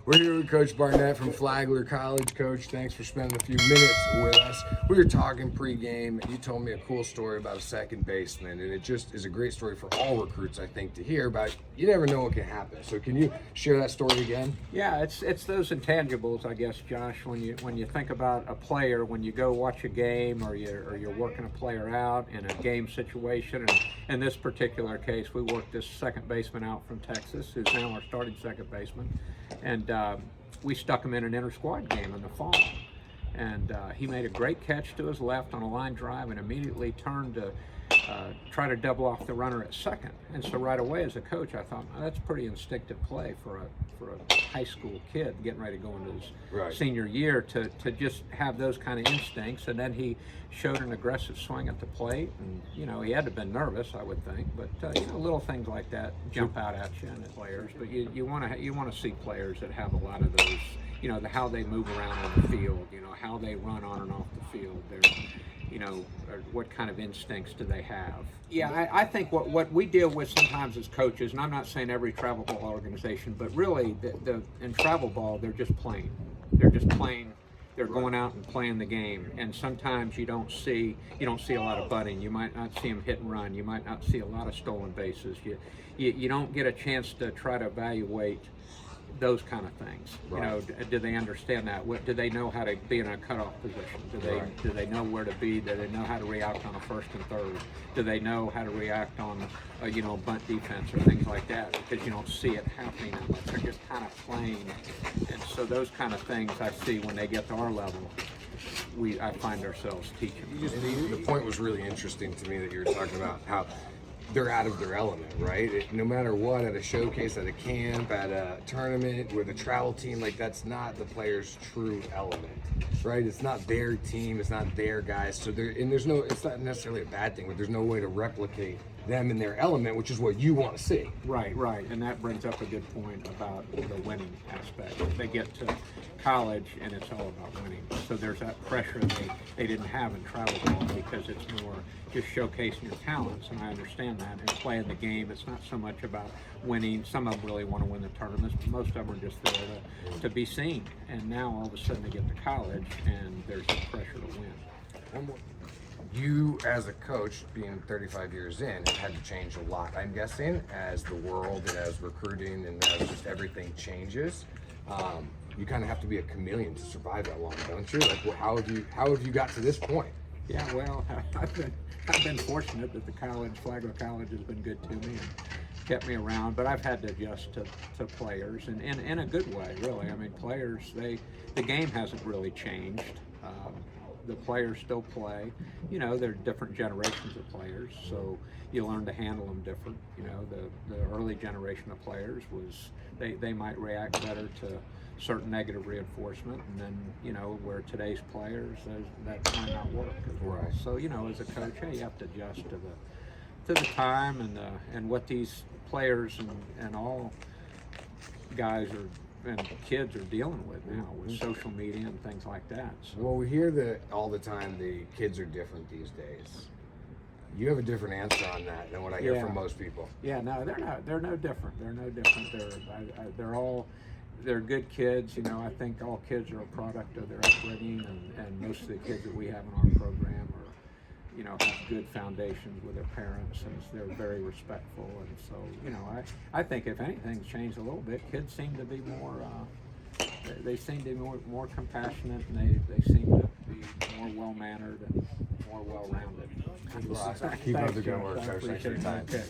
We're here with Coach Barnett from Flagler College. Coach, thanks for spending a few minutes with us. We were talking pregame, and you told me a cool story about a second baseman, and it just is a great story for all recruits, I think, to hear about. You never know what can happen. So can you share that story again? Yeah, it's those intangibles, I guess, Josh. When you think about a player, when you go watch a game or you're working a player out in a game situation, and in this particular case, we worked this second baseman out from Texas, who's now our starting second baseman, and we stuck him in an inter-squad game in the fall. And he made a great catch to his left on a line drive and immediately turned to try to double off the runner at second. And so right away as a coach, I thought, that's pretty instinctive play for a high school kid getting ready to go into his senior year to just have those kind of instincts. And then he showed an aggressive swing at the plate. And, he had to have been nervous, I would think. But, little things like that jump out at you and players. But you want to see players that have a lot of those, how they move around on the field, how they run on and off the field. What kind of instincts do they have? Yeah, I think what we deal with sometimes as coaches, and I'm not saying every travel ball organization, but really in travel ball, they're just playing. They're just playing. They're going out and playing the game, and sometimes you don't see a lot of bunting. You might not see them hit and run. You might not see a lot of stolen bases. You don't get a chance to try to evaluate those kind of things. Do they understand that? Do they know how to be in a cutoff position? Do they know where to be? Do they know how to react on a first and third? Do they know how to react on bunt defense or things like that? Because you don't see it happening that much. They're just kind of playing, and so those kind of things I see when they get to our level. I find ourselves teaching. The point was really interesting to me that you were talking about how they're out of their element, right? No matter what, at a showcase, at a camp, at a tournament, with a travel team, that's not the player's true element, right? It's not their team, it's not their guys. So it's not necessarily a bad thing, but there's no way to replicate them in their element, which is what you want to see. Right. And that brings up a good point about the winning aspect. They get to college and it's all about winning. So there's that pressure they didn't have in travel ball because it's more just showcasing your talents, and I understand that, and playing the game. It's not so much about winning. Some of them really want to win the tournaments, but most of them are just there to be seen. And now all of a sudden they get to college and there's the pressure to win. You, as a coach, being 35 years in, have had to change a lot, I'm guessing, as the world and as recruiting and as just everything changes. You kind of have to be a chameleon to survive that long, don't you? How have you got to this point? Yeah, well, I've been fortunate that Flagler College has been good to me and kept me around, but I've had to adjust to players, and in a good way, really. I mean, players, the game hasn't really changed. The players still play. There are different generations of players, so you learn to handle them different. The early generation of players they might react better to certain negative reinforcement, and then where today's players that might not work as well. Right. So as a coach, you have to adjust to the time and what these players and all guys and kids are dealing with now with social media and things like that. So. Well, we hear that all the time. The kids are different these days. You have a different answer on that than what I hear from most people. Yeah, no, they're not. They're no different. They're no different. They're good kids. I think all kids are a product of their upbringing, and most of the kids that we have in our program are, have good foundations with their parents, and they're very respectful. And so, I think if anything's changed a little bit, kids seem to be more. They seem to be more compassionate, and they seem to be more well-mannered and more well-rounded. Keep up the good work, Coach. Thanks for your time. Okay.